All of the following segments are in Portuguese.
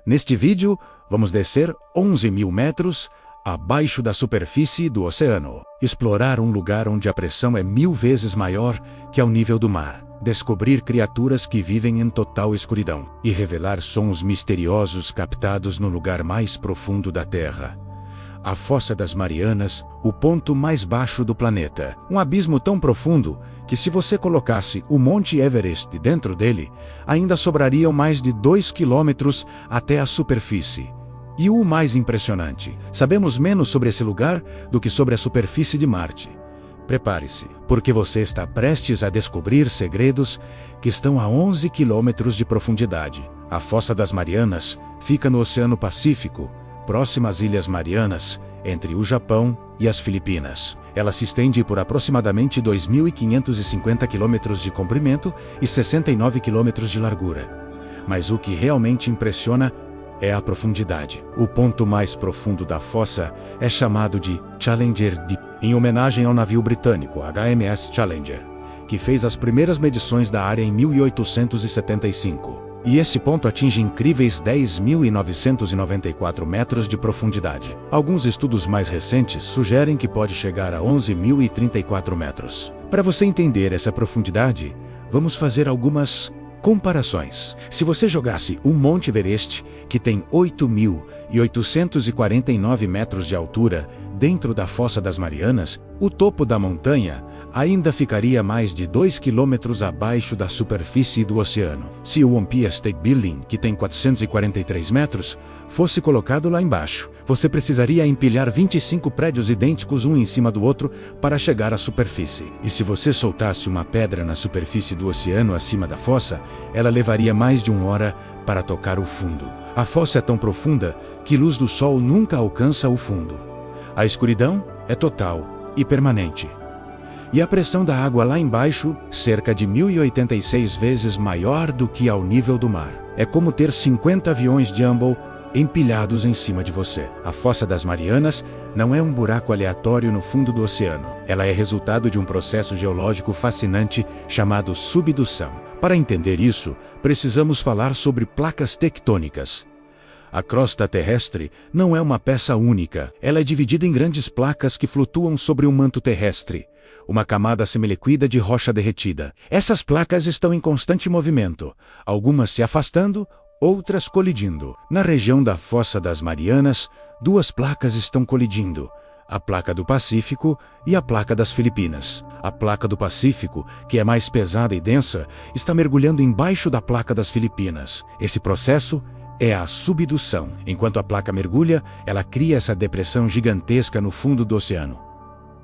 Neste vídeo, vamos descer 11.000 metros abaixo da superfície do oceano. Explorar um lugar onde a pressão é 1000 vezes maior que ao nível do mar. Descobrir criaturas que vivem em total escuridão. E revelar sons misteriosos captados no lugar mais profundo da Terra. A Fossa das Marianas, o ponto mais baixo do planeta. Um abismo tão profundo que, se você colocasse o Monte Everest dentro dele, ainda sobrariam mais de 2 quilômetros até a superfície. E o mais impressionante, sabemos menos sobre esse lugar do que sobre a superfície de Marte. Prepare-se, porque você está prestes a descobrir segredos que estão a 11 quilômetros de profundidade. A Fossa das Marianas fica no Oceano Pacífico, próxima às Ilhas Marianas, entre o Japão e as Filipinas. Ela se estende por aproximadamente 2.550 quilômetros de comprimento e 69 quilômetros de largura. Mas o que realmente impressiona é a profundidade. O ponto mais profundo da fossa é chamado de Challenger Deep, em homenagem ao navio britânico HMS Challenger, que fez as primeiras medições da área em 1875. E esse ponto atinge incríveis 10.994 metros de profundidade. Alguns estudos mais recentes sugerem que pode chegar a 11.034 metros. Para você entender essa profundidade, vamos fazer algumas comparações. Se você jogasse o Monte Everest, que tem 8.849 metros de altura, dentro da Fossa das Marianas, o topo da montanha ainda ficaria mais de 2 quilômetros abaixo da superfície do oceano. Se o Empire State Building, que tem 443 metros, fosse colocado lá embaixo, você precisaria empilhar 25 prédios idênticos um em cima do outro para chegar à superfície. E se você soltasse uma pedra na superfície do oceano acima da fossa, ela levaria mais de 1 hora para tocar o fundo. A fossa é tão profunda que luz do sol nunca alcança o fundo. A escuridão é total e permanente. E a pressão da água lá embaixo, cerca de 1086 vezes maior do que ao nível do mar. É como ter 50 aviões Jumbo empilhados em cima de você. A Fossa das Marianas não é um buraco aleatório no fundo do oceano. Ela é resultado de um processo geológico fascinante chamado subdução. Para entender isso, precisamos falar sobre placas tectônicas. A crosta terrestre não é uma peça única. Ela é dividida em grandes placas que flutuam sobre o manto terrestre, uma camada semiliquida de rocha derretida. Essas placas estão em constante movimento, algumas se afastando, outras colidindo. Na região da Fossa das Marianas, 2 placas estão colidindo, a placa do Pacífico e a placa das Filipinas. A placa do Pacífico, que é mais pesada e densa, está mergulhando embaixo da placa das Filipinas. Esse processo é a subdução. Enquanto a placa mergulha, ela cria essa depressão gigantesca no fundo do oceano.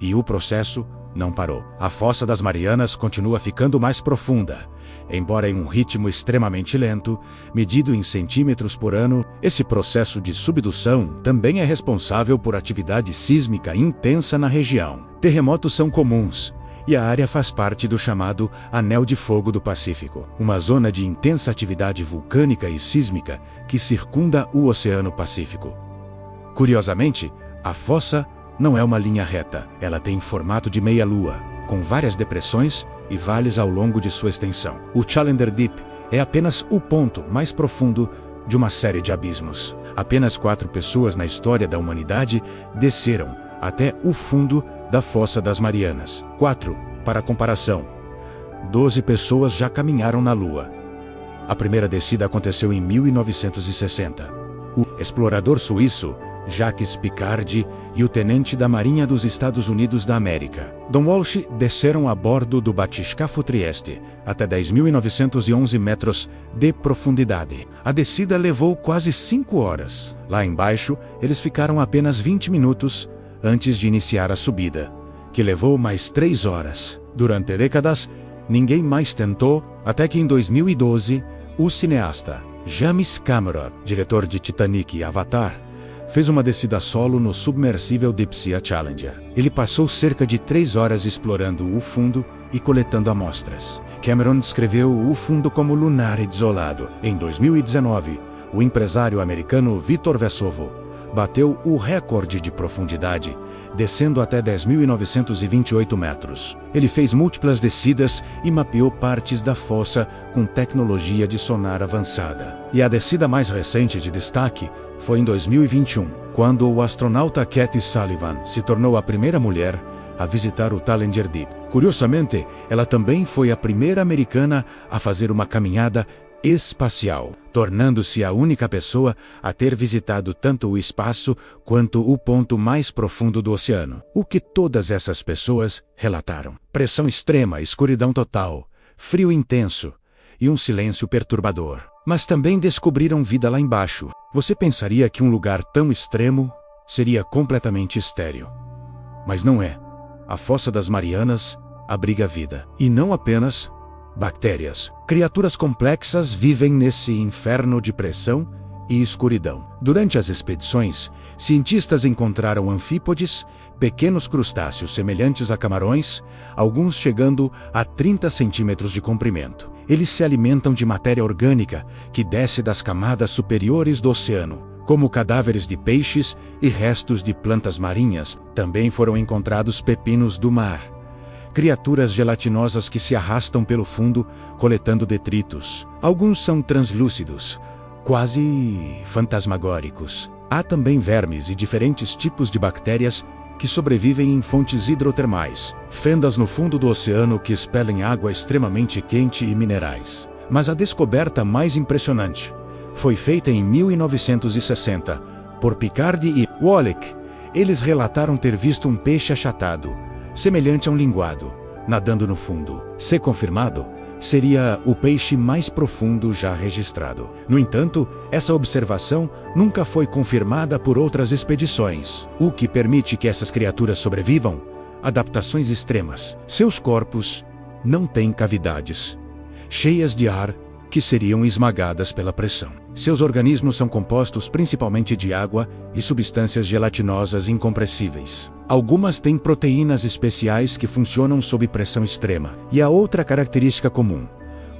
E o processo não parou. A Fossa das Marianas continua ficando mais profunda, embora em um ritmo extremamente lento, medido em centímetros por ano. Esse processo de subdução também é responsável por atividade sísmica intensa na região. Terremotos são comuns, e a área faz parte do chamado Anel de Fogo do Pacífico, uma zona de intensa atividade vulcânica e sísmica que circunda o Oceano Pacífico. Curiosamente, a fossa não é uma linha reta. Ela tem formato de meia-lua, com várias depressões e vales ao longo de sua extensão. O Challenger Deep é apenas o ponto mais profundo de uma série de abismos. Apenas 4 pessoas na história da humanidade desceram até o fundo da Fossa das Marianas. 4, para comparação. 12 pessoas já caminharam na Lua. A primeira descida aconteceu em 1960. O explorador suíço Jacques Piccard e o tenente da Marinha dos Estados Unidos da América, Don Walsh, desceram a bordo do batiscafo Trieste, até 10.911 metros de profundidade. A descida levou quase 5 horas. Lá embaixo, eles ficaram apenas 20 minutos antes de iniciar a subida, que levou mais 3 horas. Durante décadas, ninguém mais tentou, até que em 2012, o cineasta James Cameron, diretor de Titanic e Avatar, fez uma descida solo no submersível Deep Sea Challenger. Ele passou cerca de 3 horas explorando o fundo e coletando amostras. Cameron descreveu o fundo como lunar e desolado. Em 2019, o empresário americano Vitor Vescovo bateu o recorde de profundidade, descendo até 10.928 metros. Ele fez múltiplas descidas e mapeou partes da fossa com tecnologia de sonar avançada. E a descida mais recente de destaque foi em 2021, quando o astronauta Kathy Sullivan se tornou a primeira mulher a visitar o Challenger Deep. Curiosamente, ela também foi a primeira americana a fazer uma caminhada espacial, tornando-se a única pessoa a ter visitado tanto o espaço quanto o ponto mais profundo do oceano. O que todas essas pessoas relataram: pressão extrema, escuridão total, frio intenso e um silêncio perturbador. Mas também descobriram vida lá embaixo. Você pensaria que um lugar tão extremo seria completamente estéril. Mas não é. A Fossa das Marianas abriga vida. E não apenas bactérias. Criaturas complexas vivem nesse inferno de pressão e escuridão. Durante as expedições, cientistas encontraram anfípodes, pequenos crustáceos semelhantes a camarões, alguns chegando a 30 centímetros de comprimento. Eles se alimentam de matéria orgânica que desce das camadas superiores do oceano, como cadáveres de peixes e restos de plantas marinhas. Também foram encontrados pepinos do mar, criaturas gelatinosas que se arrastam pelo fundo, coletando detritos. Alguns são translúcidos, quase fantasmagóricos. Há também vermes e diferentes tipos de bactérias que sobrevivem em fontes hidrotermais, fendas no fundo do oceano que expelem água extremamente quente e minerais. Mas a descoberta mais impressionante foi feita em 1960, por Piccard e Wallach. Eles relataram ter visto um peixe achatado, semelhante a um linguado, nadando no fundo. Se confirmado, seria o peixe mais profundo já registrado. No entanto, essa observação nunca foi confirmada por outras expedições. O que permite que essas criaturas sobrevivam? Adaptações extremas. Seus corpos não têm cavidades, cheias de ar que seriam esmagadas pela pressão. Seus organismos são compostos principalmente de água e substâncias gelatinosas incompressíveis. Algumas têm proteínas especiais que funcionam sob pressão extrema. E a outra característica comum: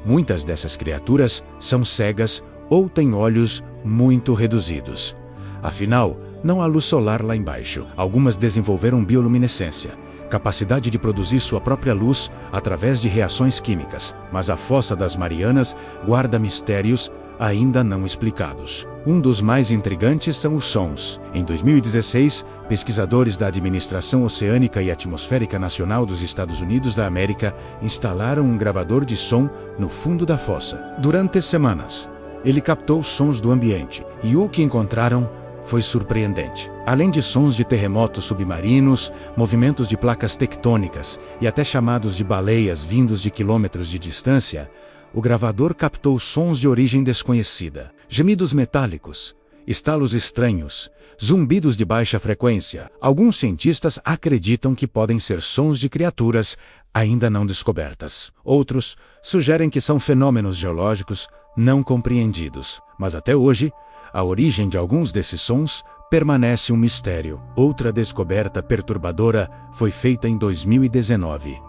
muitas dessas criaturas são cegas ou têm olhos muito reduzidos. Afinal, não há luz solar lá embaixo. Algumas desenvolveram bioluminescência, capacidade de produzir sua própria luz através de reações químicas. Mas a Fossa das Marianas guarda mistérios ainda não explicados. Um dos mais intrigantes são os sons. Em 2016, pesquisadores da Administração Oceânica e Atmosférica Nacional dos Estados Unidos da América instalaram um gravador de som no fundo da fossa. Durante semanas, ele captou sons do ambiente, e o que encontraram foi surpreendente. Além de sons de terremotos submarinos, movimentos de placas tectônicas e até chamados de baleias vindos de quilômetros de distância, o gravador captou sons de origem desconhecida, gemidos metálicos, estalos estranhos, zumbidos de baixa frequência. Alguns cientistas acreditam que podem ser sons de criaturas ainda não descobertas. Outros sugerem que são fenômenos geológicos não compreendidos. Mas até hoje, a origem de alguns desses sons permanece um mistério. Outra descoberta perturbadora foi feita em 2019.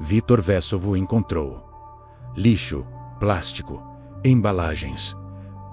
Vitor Vescovo encontrou lixo, plástico, embalagens,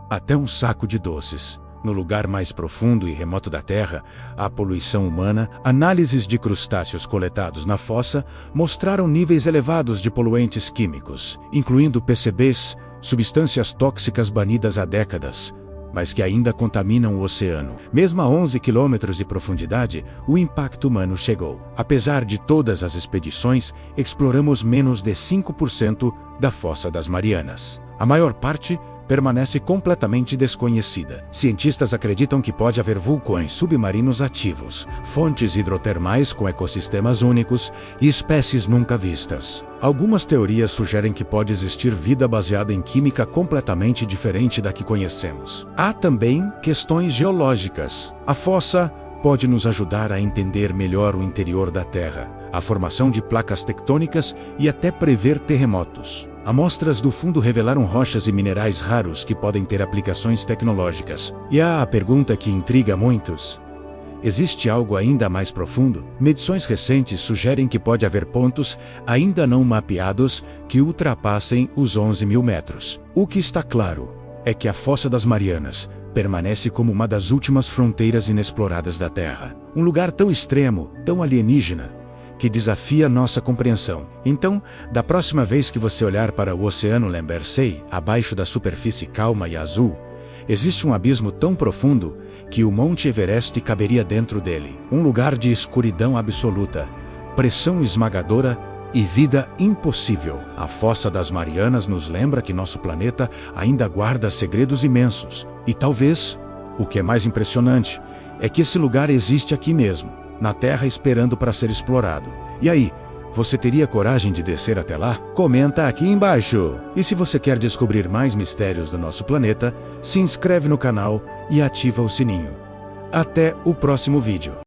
até um saco de doces. No lugar mais profundo e remoto da Terra, a poluição humana, análises de crustáceos coletados na fossa mostraram níveis elevados de poluentes químicos, incluindo PCBs, substâncias tóxicas banidas há décadas, mas que ainda contaminam o oceano. Mesmo a 11 quilômetros de profundidade, o impacto humano chegou. Apesar de todas as expedições, exploramos menos de 5% da Fossa das Marianas. A maior parte permanece completamente desconhecida. Cientistas acreditam que pode haver vulcões submarinos ativos, fontes hidrotermais com ecossistemas únicos e espécies nunca vistas. Algumas teorias sugerem que pode existir vida baseada em química completamente diferente da que conhecemos. Há também questões geológicas. A fossa pode nos ajudar a entender melhor o interior da Terra, a formação de placas tectônicas e até prever terremotos. Amostras do fundo revelaram rochas e minerais raros que podem ter aplicações tecnológicas. E há a pergunta que intriga muitos: existe algo ainda mais profundo? Medições recentes sugerem que pode haver pontos ainda não mapeados que ultrapassem os 11 mil metros. O que está claro é que a Fossa das Marianas permanece como uma das últimas fronteiras inexploradas da Terra. Um lugar tão extremo, tão alienígena, que desafia nossa compreensão. Então, da próxima vez que você olhar para o Oceano Lambersey, abaixo da superfície calma e azul, existe um abismo tão profundo que o Monte Everest caberia dentro dele. Um lugar de escuridão absoluta, pressão esmagadora e vida impossível. A Fossa das Marianas nos lembra que nosso planeta ainda guarda segredos imensos. E talvez, o que é mais impressionante, é que esse lugar existe aqui mesmo, na Terra, esperando para ser explorado. E aí, você teria coragem de descer até lá? Comenta aqui embaixo! E se você quer descobrir mais mistérios do nosso planeta, se inscreve no canal e ativa o sininho. Até o próximo vídeo.